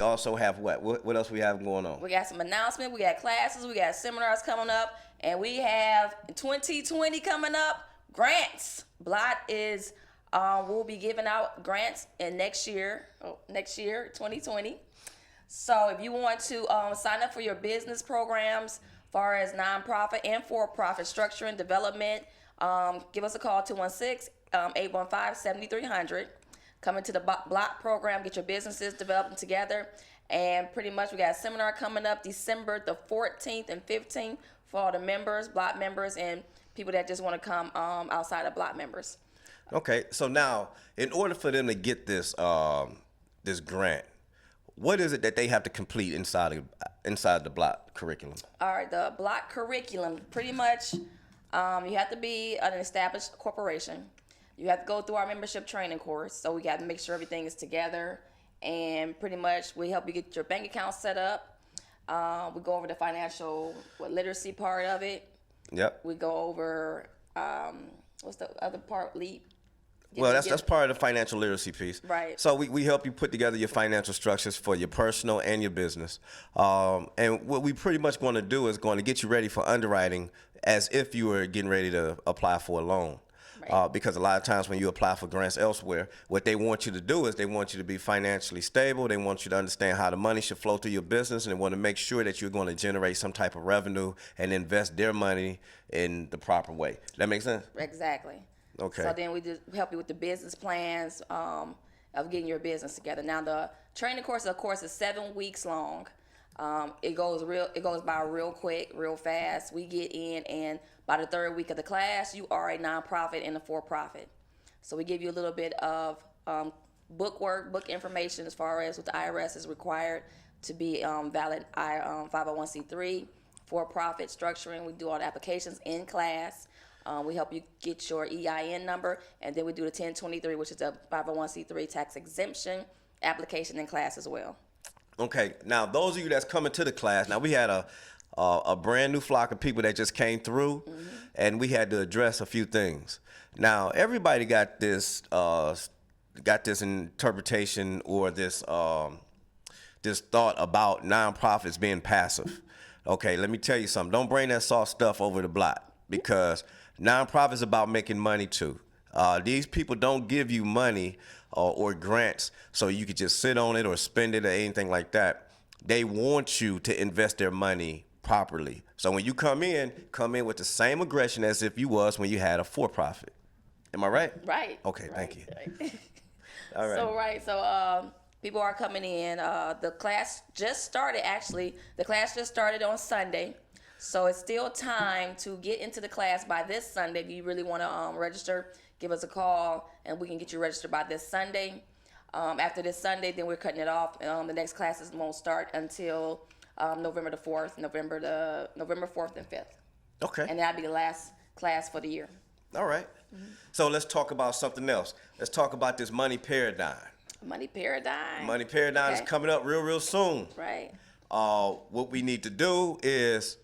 Also have what? What else we have going on? We got some announcements. We got classes. We got seminars coming up, and we have 2020 coming up. Grants. Blot is we'll be giving out grants in next year. 2020. So if you want to sign up for your business programs, far as nonprofit and for-profit structuring development, give us a call 216-815-7300. Come into the block program, get your businesses developing together, and pretty much we got a seminar coming up December the 14th and 15th for all the members, block members, and people that just want to come outside of block members. Okay, so now in order for them to get this grant, what is it that they have to complete inside the block curriculum? All right, the block curriculum, pretty much you have to be an established corporation. You have to go through our membership training course, so we got to make sure everything is together, and pretty much we help you get your bank account set up. We go over the financial literacy part of it. Yep. We go over what's the other part? LEAP. Well, that's part of the financial literacy piece. Right. So we help you put together your financial structures for your personal and your business. And what we pretty much going to do is going to get you ready for underwriting as if you were getting ready to apply for a loan. Right. Because a lot of times when you apply for grants elsewhere, what they want you to do is they want you to be financially stable. They want you to understand how the money should flow through your business, and they want to make sure that you're going to generate some type of revenue and invest their money in the proper way. That makes sense? Exactly. Okay. So then we just help you with the business plans of getting your business together. Now the training course, of course, is 7 weeks long. It goes by real quick, real fast. We get in, and by the 3rd week of the class, you are a nonprofit and a for-profit. So we give you a little bit of book information as far as what the IRS is required to be valid 501c3 for-profit structuring. We do all the applications in class. We help you get your EIN number, and then we do the 1023, which is a 501c3 tax exemption application in class as well. Okay, now those of you that's coming to the class, now we had a brand new flock of people that just came through, and we had to address a few things. Now everybody got this interpretation or this thought about nonprofits being passive. Okay, let me tell you something. Don't bring that soft stuff over the block, because nonprofits about making money too. These people don't give you money or grants so you could just sit on it or spend it or anything like that. They want you to invest their money properly. So when you come in with the same aggression as if you was when you had a for-profit. Am I right? Right. Okay, right, thank you. Right. All right. So people are coming in. The class just started, actually. The class just started on Sunday. So it's still time to get into the class by this Sunday. If you really want to register, give us a call, and we can get you registered by this Sunday. After this Sunday, then we're cutting it off. The next classes won't start until November the 4th, November 4th and 5th. Okay. And that'll be the last class for the year. All right. So let's talk about something else. Let's talk about this money paradigm. Money paradigm. Money paradigm is coming up real soon. Right. What we need to do is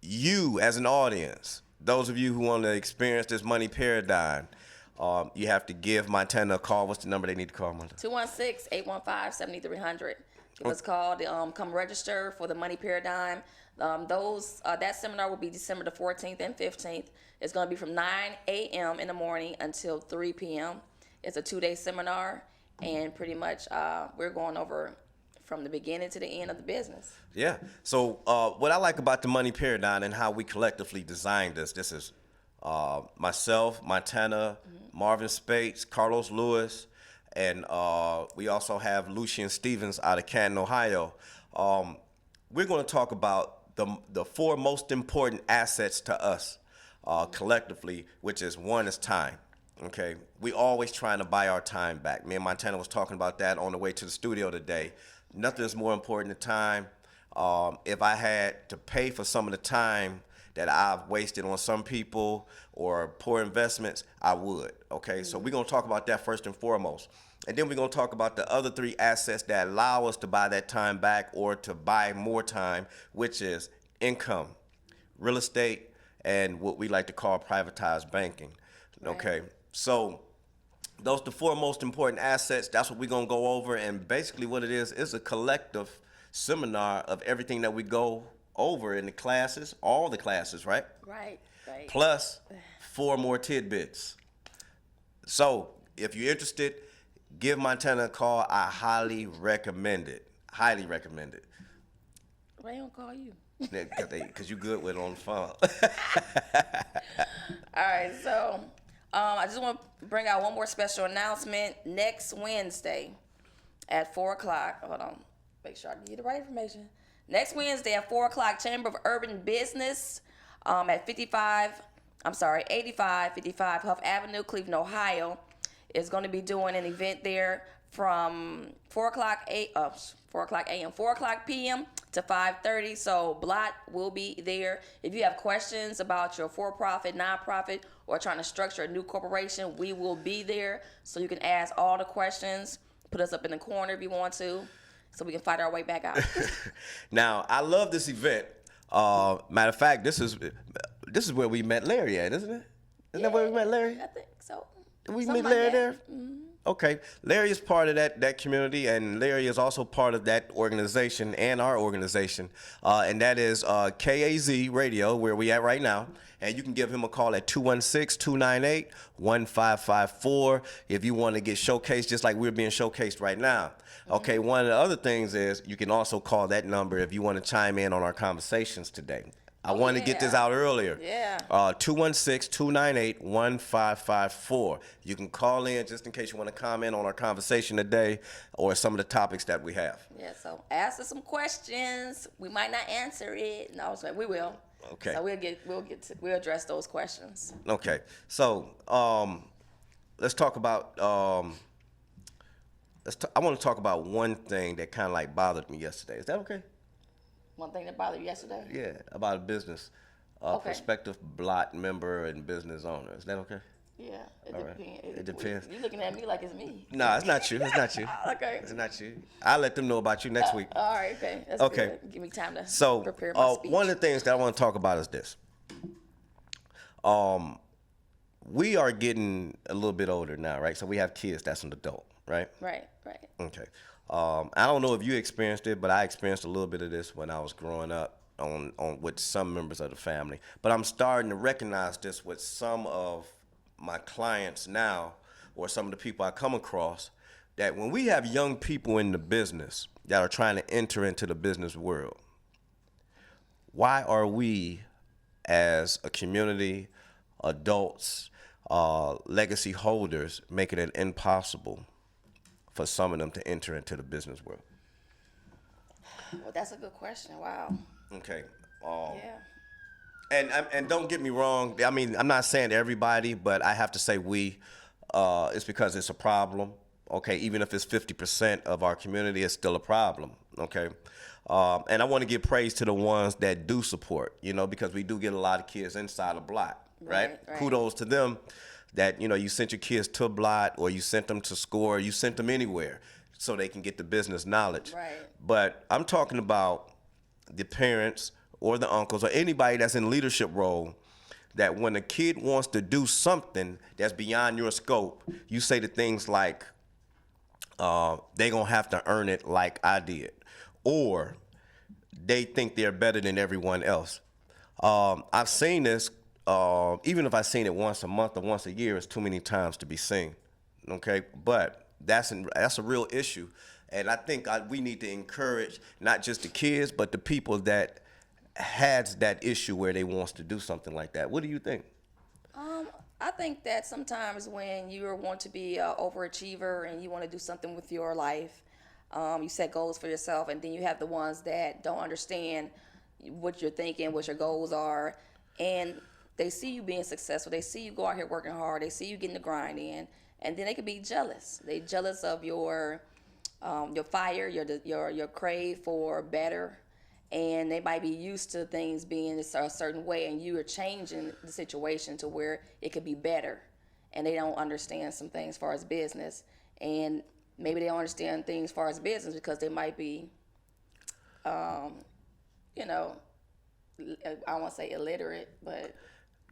you as an audience, those of you who want to experience this money paradigm, you have to give Montana a call. What's the number they need to call, Montana? 216-815-7300. Give us a call to come register for the money paradigm. That seminar will be December the 14th and 15th. It's going to be from 9 a.m. in the morning until 3 p.m. It's a 2-day seminar, and pretty much we're going over from the beginning to the end of the business. Yeah. So what I like about the money paradigm and how we collectively designed this is myself, Montana, Marvin Spates, Carlos Lewis, and we also have Lucian Stevens out of Canton, Ohio. We're going to talk about the 4 most important assets to us collectively, which is one is time. Okay, we always trying to buy our time back. Me and Montana was talking about that on the way to the studio today. Nothing is more important than time. If I had to pay for some of the time that I've wasted on some people or poor investments, I would. Okay, so we're going to talk about that first and foremost. And then we're going to talk about the other 3 assets that allow us to buy that time back or to buy more time, which is income, real estate, and what we like to call privatized banking. Okay, so Those the four most important assets. That's what we're gonna go over, and basically what it is a collective seminar of everything that we go over in the classes, all the classes, right? Right. Right. Plus 4 more tidbits. So if you're interested, give Montana a call. I highly recommend it. Highly recommend it. Why don't call you? Because you're good with it on the phone. All right, so I just want to bring out one more special announcement. Next Wednesday at 4 o'clock. Hold on. Make sure I give you the right information. Next Wednesday at 4 o'clock, Chamber of Urban Business at 8555 Huff Avenue, Cleveland, Ohio, is going to be doing an event there from 4 o'clock a.m., 4 o'clock p.m. to 5:30. So Blot will be there. If you have questions about your for-profit, nonprofit, or trying to structure a new corporation, we will be there. So you can ask all the questions. Put us up in the corner if you want to, so we can fight our way back out. Now, I love this event. Matter of fact, this is where we met Larry at, isn't it? Isn't that where we met Larry? I think so. Did we Something meet like Larry that. there? Mm-hmm. Okay. Larry is part of that community, and Larry is also part of that organization and our organization, and that is KAZ Radio, where we at right now. And you can give him a call at 216-298-1554 if you want to get showcased just like we're being showcased right now. Okay, one of the other things is you can also call that number if you want to chime in on our conversations today. I wanted to get this out earlier. Yeah. 216-298-1554. You can call in just in case you want to comment on our conversation today or some of the topics that we have. Yeah, so ask us some questions. We might not answer it. No, so we will. Okay. So we'll address those questions. Okay. So let's talk about I want to talk about one thing that kind of like bothered me yesterday. Is that okay? One thing that bothered you yesterday? Yeah, about a business, prospective Blot member and business owner. Is that okay? Yeah, it All right. depends. It depends. You're looking at me like it's me. No, it's not you. It's not you. Okay. It's not you. I'll let them know about you next week. All right, okay. That's Okay. good. Give me time to So, prepare my speech. one of the things that I want to talk about is this. We are getting a little bit older now, right? So we have kids. That's an adult, right? Right. Okay. I don't know if you experienced it, but I experienced a little bit of this when I was growing up on with some members of the family. But I'm starting to recognize this with some of my clients now, or some of the people I come across, that when we have young people in the business that are trying to enter into the business world, why are we as a community, adults, legacy holders, making it impossible for some of them to enter into the business world? Well, that's a good question. Wow. Okay. Yeah. And don't get me wrong. I mean, I'm not saying everybody, but I have to say we. It's because it's a problem. Okay, even if it's 50% of our community, it's still a problem. Okay, and I want to give praise to the ones that do support. Because we do get a lot of kids inside of Blot, right? Kudos to them. That you sent your kids to Blot, or you sent them to SCORE, you sent them anywhere so they can get the business knowledge. Right. But I'm talking about the parents or the uncles or anybody that's in leadership role, that when a kid wants to do something that's beyond your scope, you say the things like, they gonna have to earn it like I did, or they think they're better than everyone else. I've seen this. Even if I've seen it once a month or once a year, it's too many times to be seen. Okay, but that's a real issue, and I think we need to encourage not just the kids, but the people that has that issue where they wants to do something like that. What do you think? I think that sometimes when you want to be an overachiever and you want to do something with your life, you set goals for yourself, and then you have the ones that don't understand what you're thinking, what your goals are, and they see you being successful. They see you go out here working hard. They see you getting the grind in, and then they could be jealous. They jealous of your fire, your crave for better, and they might be used to things being a certain way, and you are changing the situation to where it could be better, and they don't understand some things as far as business, and maybe they don't understand things as far as business because they might be, I don't want to say illiterate, but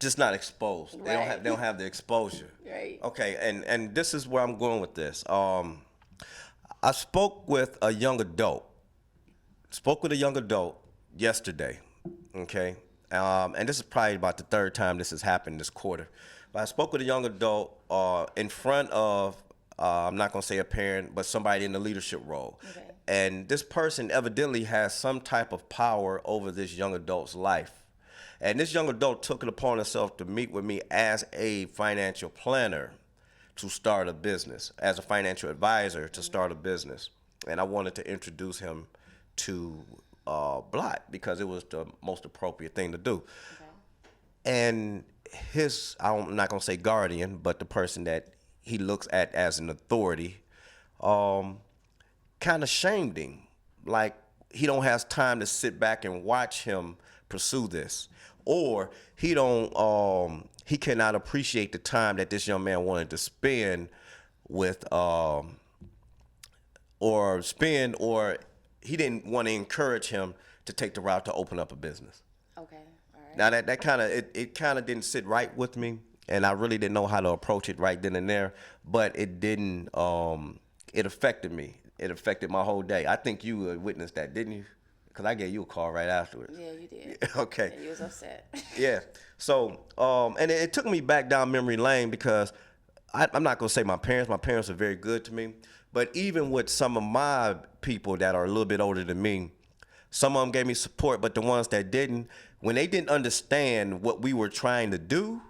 just not exposed. Right. They don't have the exposure. Right. Okay, and this is where I'm going with this. I spoke with a young adult. Spoke with a young adult yesterday. Okay, and this is probably about the third time this has happened this quarter. But I spoke with a young adult in front of I'm not gonna say a parent, but somebody in the leadership role. Okay. And this person evidently has some type of power over this young adult's life. And this young adult took it upon himself to meet with me as a financial planner to start a business, as a financial advisor to start a business. And I wanted to introduce him to Blot because it was the most appropriate thing to do. Okay. And I'm not going to say guardian, but the person that he looks at as an authority, kind of shamed him. Like he don't have time to sit back and watch him pursue this. Or he cannot appreciate the time that this young man wanted to spend with, or he didn't want to encourage him to take the route to open up a business. Okay. All right. Now that kind of it kind of didn't sit right with me, and I really didn't know how to approach it right then and there. But it didn't. It affected me. It affected my whole day. I think you witnessed that, didn't you? Because I gave you a call right afterwards. Yeah, you did. Okay. Yeah, you was upset. Yeah. So, and it took me back down memory lane because I'm not gonna say my parents. My parents are very good to me, but even with some of my people that are a little bit older than me, some of them gave me support, but the ones that didn't, when they didn't understand what we were trying to do,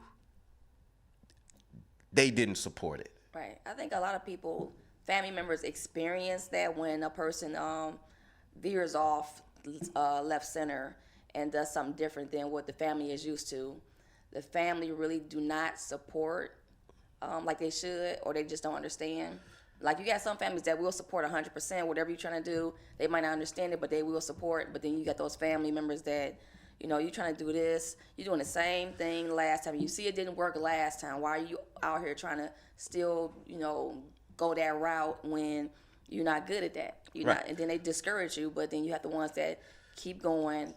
they didn't support it. Right. I think a lot of people, family members, experience that when a person veers off left center and does something different than what the family is used to. The family really do not support like they should, or they just don't understand. Like you got some families that will support 100% whatever you're trying to do. They might not understand it, but they will support. But then you got those family members that, you're trying to do this. You're doing the same thing last time. You see it didn't work last time. Why are you out here trying to still, go that route when you're not good at that? You're Right. not, and then they discourage you. But then you have the ones that keep going,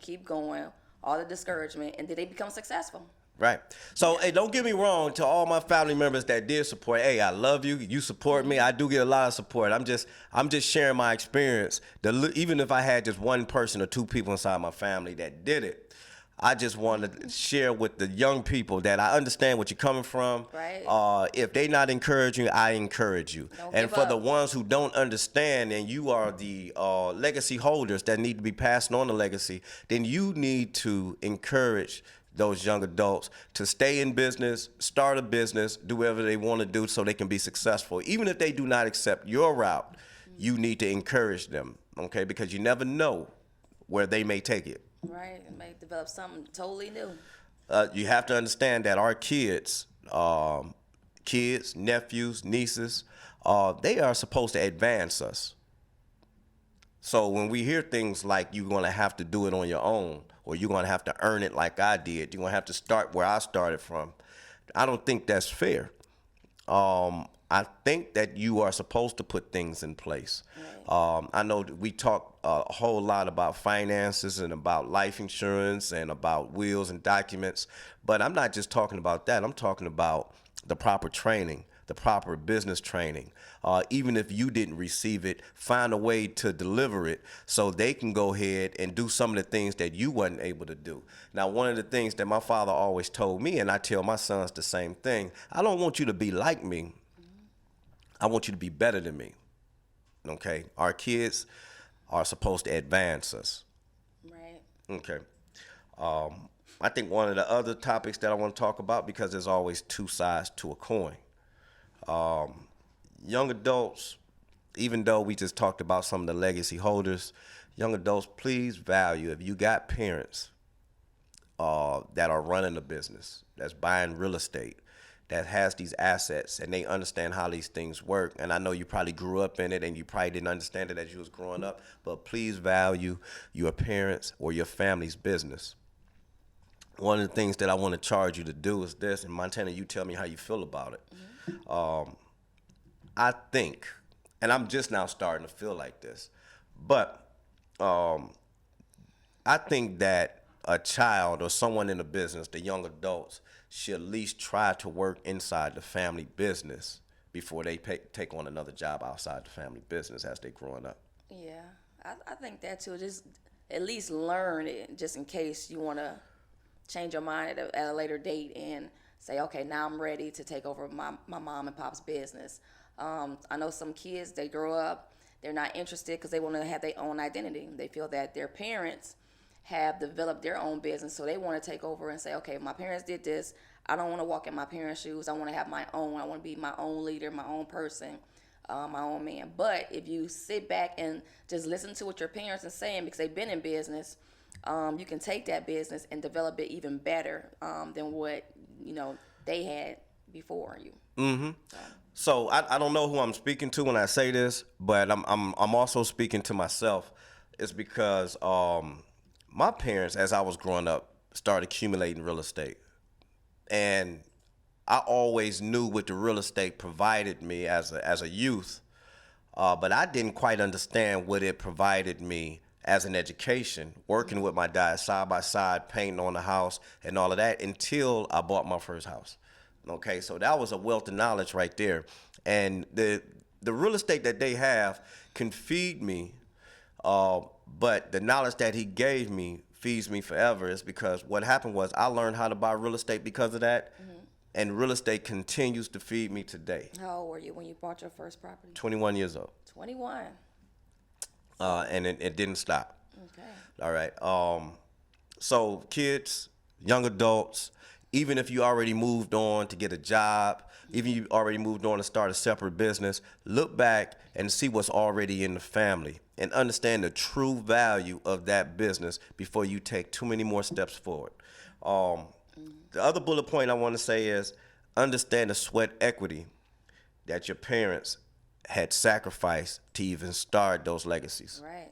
all the discouragement, and then they become successful. Right. So, hey, don't get me wrong to all my family members that did support. Hey, I love you. You support me. I do get a lot of support. I'm just sharing my experience. Even if I had just one person or two people inside my family that did it, I just want to share with the young people that I understand what you're coming from. Right. If they not encouraging you, I encourage you. Don't And give for up. the ones who don't understand, and you are the legacy holders that need to be passing on the legacy, then you need to encourage those young adults to stay in business, start a business, do whatever they want to do so they can be successful. Even if they do not accept your route, you need to encourage them, okay? Because you never know where they may take it. Right. It may develop something totally new. You have to understand that our kids, nephews, nieces, they are supposed to advance us. So when we hear things like you're going to have to do it on your own, or you're going to have to earn it like I did, you're going to have to start where I started from, I don't think that's fair. I think that you are supposed to put things in place. Right. I know that we talk a whole lot about finances and about life insurance and about wills and documents, but I'm not just talking about that. I'm talking about the proper training, the proper business training. Even if you didn't receive it, find a way to deliver it so they can go ahead and do some of the things that you wasn't able to do. Now, one of the things that my father always told me, and I tell my sons the same thing, I don't want you to be like me. I want you to be better than me. Okay? Our kids are supposed to advance us. Right. Okay. I think one of the other topics that I want to talk about, because there's always two sides to a coin. Young adults, even though we just talked about some of the legacy holders, young adults, please value, if you got parents that are running a business, that's buying real estate, that has these assets, and they understand how these things work. And I know you probably grew up in it and you probably didn't understand it as you was growing up, but please value your parents or your family's business. One of the things that I want to charge you to do is this, and Montana, you tell me how you feel about it. Mm-hmm. I think, and I'm just now starting to feel like this, but I think that a child or someone in the business, the young adults, should at least try to work inside the family business before they take on another job outside the family business as they're growing up. Yeah, I think that too. Just at least learn it, just in case you want to change your mind at a later date and say, okay, now I'm ready to take over my mom and pop's business. I know some kids, they grow up, they're not interested because they want to have their own identity. They feel that their parents have developed their own business, so they want to take over and say, okay, my parents did this. I don't want to walk in my parents' shoes. I want to have my own. I want to be my own leader, my own person, my own man. But if you sit back and just listen to what your parents are saying because they've been in business, you can take that business and develop it even better than what they had before you. So I don't know who I'm speaking to when I say this, but I'm also speaking to myself. It's because my parents, as I was growing up, started accumulating real estate, and I always knew what the real estate provided me as a youth, but I didn't quite understand what it provided me as an education, working with my dad side by side, painting on the house and all of that until I bought my first house. Okay, so that was a wealth of knowledge right there. And the real estate that they have can feed me, but the knowledge that he gave me feeds me forever. Is because what happened was I learned how to buy real estate because of that, and real estate continues to feed me today. How old were you when you bought your first property? 21 years old. 21. And it didn't stop. Okay. All right. So kids, young adults, even if you already moved on to get a job, even you already moved on to start a separate business, look back and see what's already in the family and understand the true value of that business before you take too many more steps forward. The other bullet point I want to say is understand the sweat equity that your parents had sacrificed to even start those legacies. Right.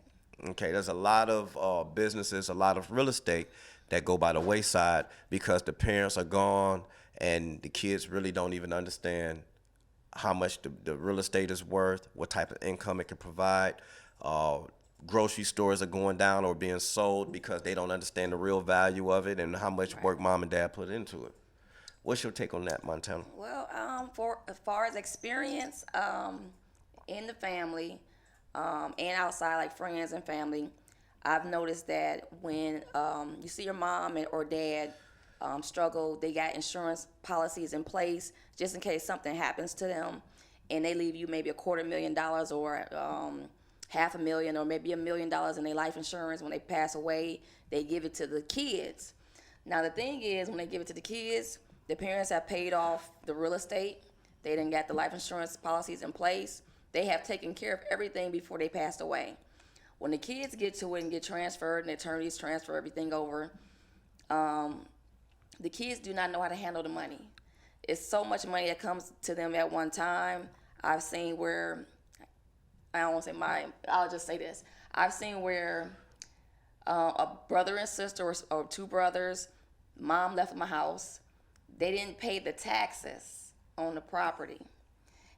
Okay, there's a lot of businesses, a lot of real estate that go by the wayside because the parents are gone and the kids really don't even understand how much the real estate is worth, what type of income it can provide. Grocery stores are going down or being sold because they don't understand the real value of it and how much work mom and dad put into it. What's your take on that, Montana? Well, for as far as experience in the family and outside, like friends and family, I've noticed that when you see your mom or dad struggle, they got insurance policies in place just in case something happens to them, and they leave you maybe $250,000 or $500,000 or maybe $1 million in their life insurance. When they pass away, they give it to the kids. Now the thing is, when they give it to the kids, the parents have paid off the real estate. They didn't got the life insurance policies in place. They have taken care of everything before they passed away. When the kids get to it and get transferred and the attorneys transfer everything over, the kids do not know how to handle the money. It's so much money that comes to them at one time. I've seen where, I don't want to say I'll just say this. I've seen where a brother and sister or two brothers, mom left my house. They didn't pay the taxes on the property.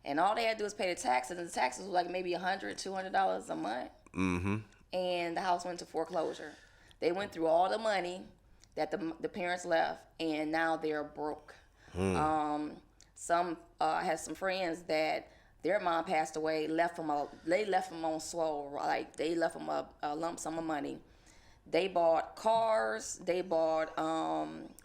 And all they had to do was pay the taxes, and the taxes were like maybe $100, $200 a month. Mm-hmm. And the house went to foreclosure. They went through all the money that the parents left, and now they're broke. Some had some friends that their mom passed away, they left them on swole, like they left them a lump sum of money. They bought cars, they bought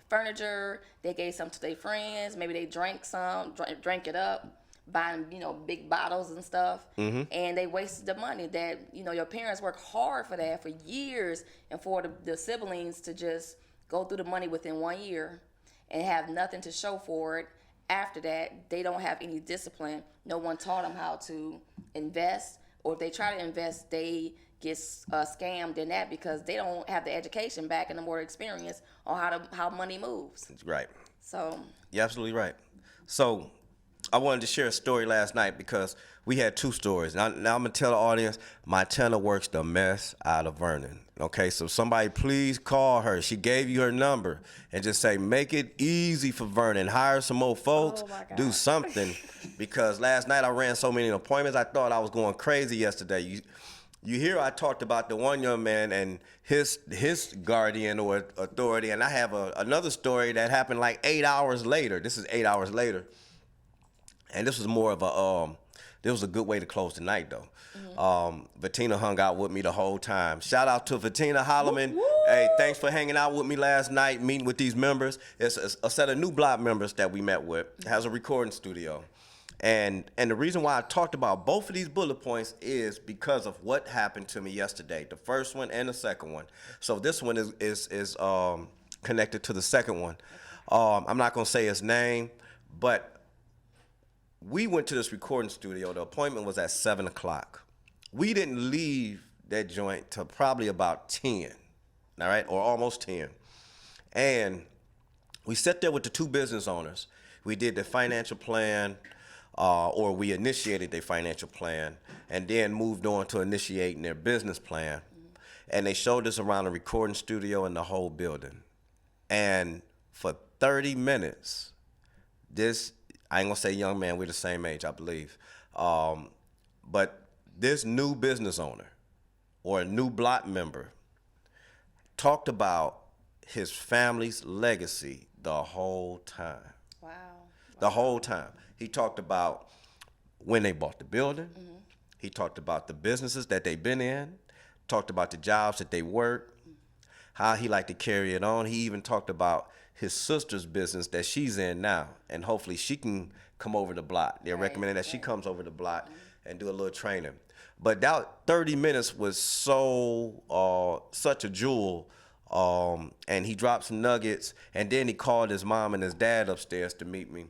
furniture, they gave some to their friends, maybe they drank it up, buying, big bottles and stuff, and they wasted the money that, your parents worked hard for that for years, and for the siblings to just go through the money within 1 year and have nothing to show for it. After that, they don't have any discipline. No one taught them how to invest, or if they try to invest, they get scammed in that because they don't have the education back and the more experience on how money moves. Right. So You're absolutely right. So I wanted to share a story last night because we had two stories. Now I'm going to tell the audience, my tenor works the mess out of Vernon. Okay, so somebody please call her. She gave you her number and just say, make it easy for Vernon. Hire some more folks. Oh my God. Do something. Because last night I ran so many appointments, I thought I was going crazy yesterday. you hear I talked about the one young man and his guardian or authority, and I have another story that happened like 8 hours later. This is 8 hours later, and this was more of a this was a good way to close the night though. Vatina hung out with me the whole time. Shout out to Vatina Holloman. Woo! Hey, thanks for hanging out with me last night, meeting with these members. It's a set of new block members that we met with. It has a recording studio. And the reason why I talked about both of these bullet points is because of what happened to me yesterday, the first one and the second one. So this one is connected to the second one. I'm not gonna say his name, but we went to this recording studio. The appointment was at 7 o'clock. We didn't leave that joint till probably about 10, all right, or almost 10. And we sat there with the two business owners. We did the financial plan, or we initiated their financial plan, and then moved on to initiating their business plan. And they showed us around the recording studio and the whole building. And for 30 minutes, this, I ain't gonna say young man, we're the same age, I believe. But this new business owner or a new block member talked about his family's legacy the whole time. Wow. The whole time. He talked about when they bought the building. He talked about the businesses that they've been in, talked about the jobs that they worked, how he liked to carry it on. He even talked about his sister's business that she's in now, and hopefully she can come over the block. They're recommending that she comes over the block and do a little training. But that 30 minutes was such a jewel, and he dropped some nuggets, and then he called his mom and his dad upstairs to meet me,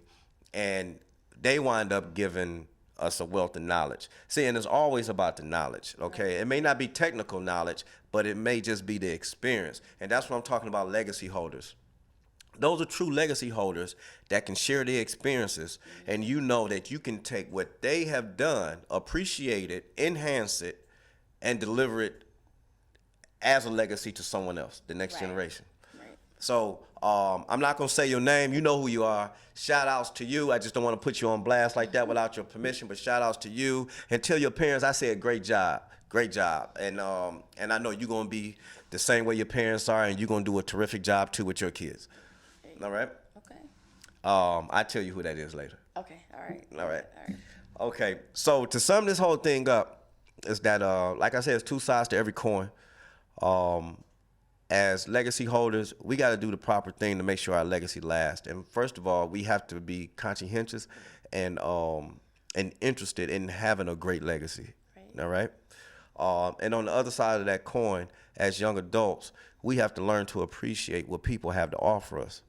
and they wind up giving us a wealth of knowledge. See, and it's always about the knowledge, okay? It may not be technical knowledge, but it may just be the experience, and that's what I'm talking about, legacy holders. Those are true legacy holders that can share their experiences, and you know that you can take what they have done, appreciate it, enhance it, and deliver it as a legacy to someone else, the next generation. Right. So I'm not going to say your name. You know who you are. Shout outs to you. I just don't want to put you on blast like that without your permission, but shout outs to you. And tell your parents I said great job. Great job. And I know you're going to be the same way your parents are, and you're going to do a terrific job too with your kids. All right? Okay. I'll tell you who that is later. Okay. All right. All right. All right. Okay. So to sum this whole thing up is that, like I said, it's two sides to every coin. As legacy holders, we got to do the proper thing to make sure our legacy lasts. And first of all, we have to be conscientious and interested in having a great legacy. Right. All right? And on the other side of that coin, as young adults, we have to learn to appreciate what people have to offer us.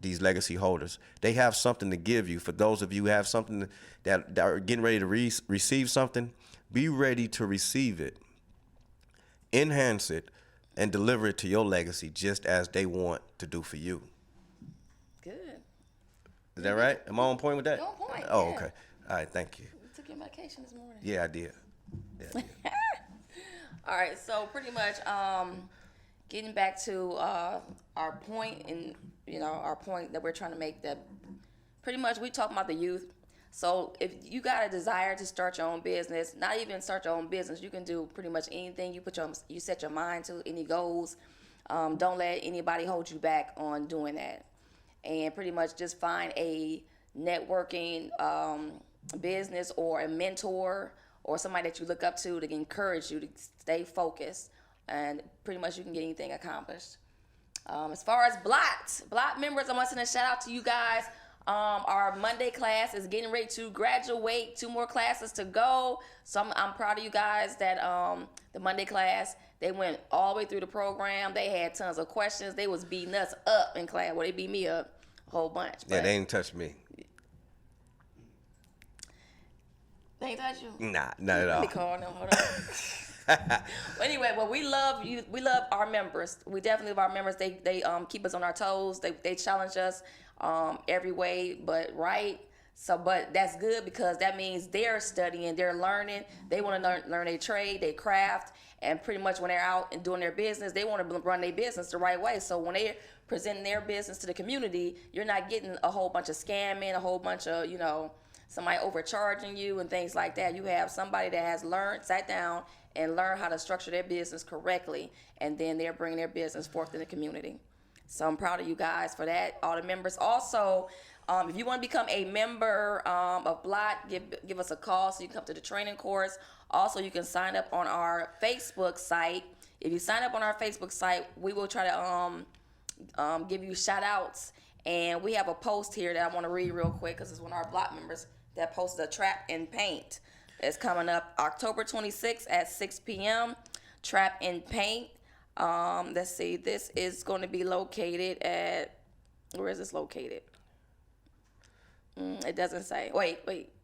These legacy holders, they have something to give you. For those of you who have something that are getting ready to receive something, be ready to receive it, enhance it, and deliver it to your legacy just as they want to do for you. Good. Is that right? Am I on point with that? You're on point, Oh, yeah. okay. All right, thank you. You took your medication this morning. Yeah, I did. Yeah, I did. All right. So pretty much, getting back to our point, and our point that we're trying to make, that pretty much we talk about the youth. So if you got a desire to start your own business, not even start your own business, you can do pretty much anything you set your mind to, any goals. Don't let anybody hold you back on doing that. And pretty much just find a networking business or a mentor or somebody that you look up to encourage you to stay focused. And pretty much you can get anything accomplished. As far as block members, I want to send a shout out to you guys. Our Monday class is getting ready to graduate. 2 more classes to go. So I'm proud of you guys that the Monday class, they went all the way through the program. They had tons of questions. They was beating us up in class. Well, they beat me up a whole bunch. Yeah, they ain't touch me. They ain't touch you? Nah, not at all. Let me call them. Hold on. Well, anyway, we love you. We love our members. We definitely love our members. They keep us on our toes. They challenge us every way, but right. So, but that's good because that means they're studying, they're learning. They want to learn their trade, their craft, and pretty much when they're out and doing their business, they want to run their business the right way. So when they're presenting their business to the community, you're not getting a whole bunch of scamming, a whole bunch of somebody overcharging you and things like that. You have somebody that has learned, sat down, and learn how to structure their business correctly, and then they're bringing their business forth in the community. So I'm proud of you guys for that, all the members. Also, if you want to become a member of Blot, give us a call so you can come to the training course. Also, you can sign up on our Facebook site. If you sign up on our Facebook site, we will try to give you shout outs. And we have a post here that I want to read real quick because it's one of our Blot members that posted a Trap and Paint. It's coming up October 26th at 6 p.m. Trap and Paint. Let's see. This is going to be located at, where is this located? It doesn't say. Wait.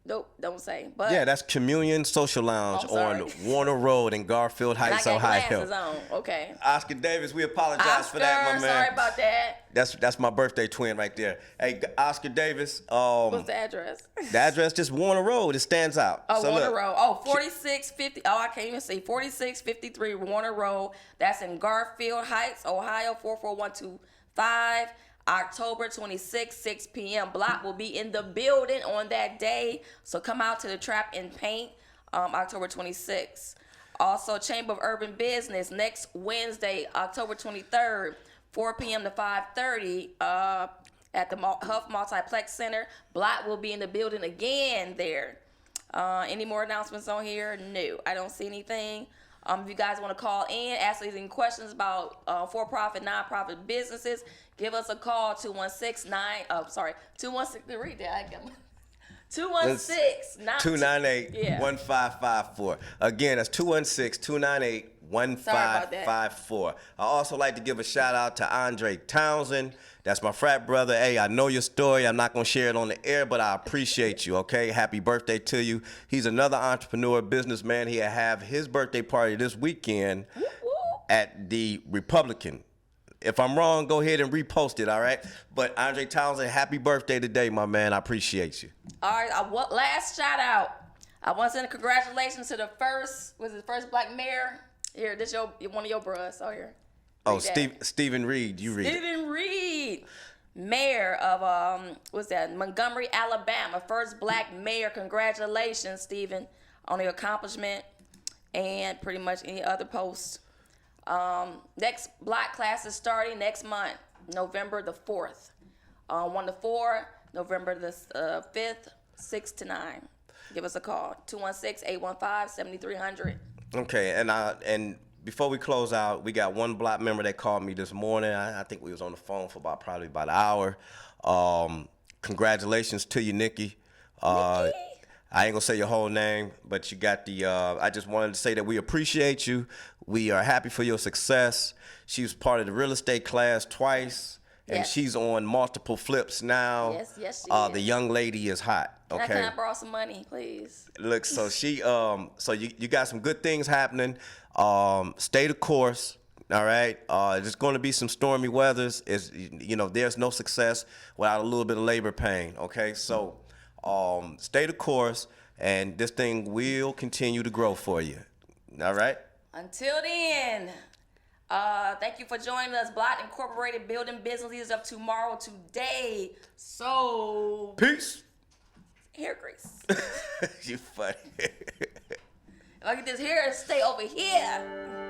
Nope, don't say. But yeah, that's Communion Social Lounge on Warner Road in Garfield Heights, and I got Ohio. glasses on. Okay. Oscar Davis, we apologize for that, my man. Sorry about that. That's my birthday twin right there. Hey, Oscar Davis. What's the address? The address just Warner Road. It stands out. Oh, so Warner look, Road. Oh, 4650. Oh, I can't even see. 4653 Warner Road. That's in Garfield Heights, Ohio, 44125. October 26th, 6 p.m. Block will be in the building on that day. So come out to the Trap and Paint October 26th. Also, Chamber of Urban Business next Wednesday, October 23rd, 4 p.m. to 5:30 at the Huff Multiplex Center. Block will be in the building again there. Any more announcements on here? No, I don't see anything. If you guys want to call in, ask us any questions about for-profit, non-profit businesses, give us a call, 216, read that. I got 298-1554. Again, that's 216-298-1554. I also like to give a shout out to Andre Townsend. That's my frat brother. Hey, I know your story. I'm not going to share it on the air, but I appreciate you, okay? Happy birthday to you. He's another entrepreneur, businessman. He'll have his birthday party this weekend at the Republican. If I'm wrong, go ahead and repost it, all right? But Andre Townsend, happy birthday today, my man. I appreciate you. All right, last shout out. I want to send a congratulations to the first black mayor. Here, this one of your bros. Oh, here. Oh, Stephen Reed, you read it. Stephen Reed, mayor of Montgomery, Alabama, first black mayor. Congratulations, Stephen, on the accomplishment and pretty much any other posts. Next block class is starting next month, November the 4th. 1 to 4, November the 5th, 6 to 9. Give us a call, 216-815-7300. Okay, and before we close out, we got one block member that called me this morning. I think we was on the phone for probably about an hour. Congratulations to you, Nikki. I ain't gonna say your whole name, but you got the. I just wanted to say that we appreciate you. We are happy for your success. She was part of the real estate class twice, and she's on multiple flips now. Yes, she is. The young lady is hot. Okay. Can I borrow some money, please? Look, so she, so you got some good things happening. Stay the course. All right. There's going to be some stormy weathers. There's no success without a little bit of labor pain. Okay. So, stay the course, and this thing will continue to grow for you. All right. Until then, thank you for joining us. Blot Incorporated, building business leaders of tomorrow today. So, peace. Hair grease. You funny. If I get this hair to stay over here.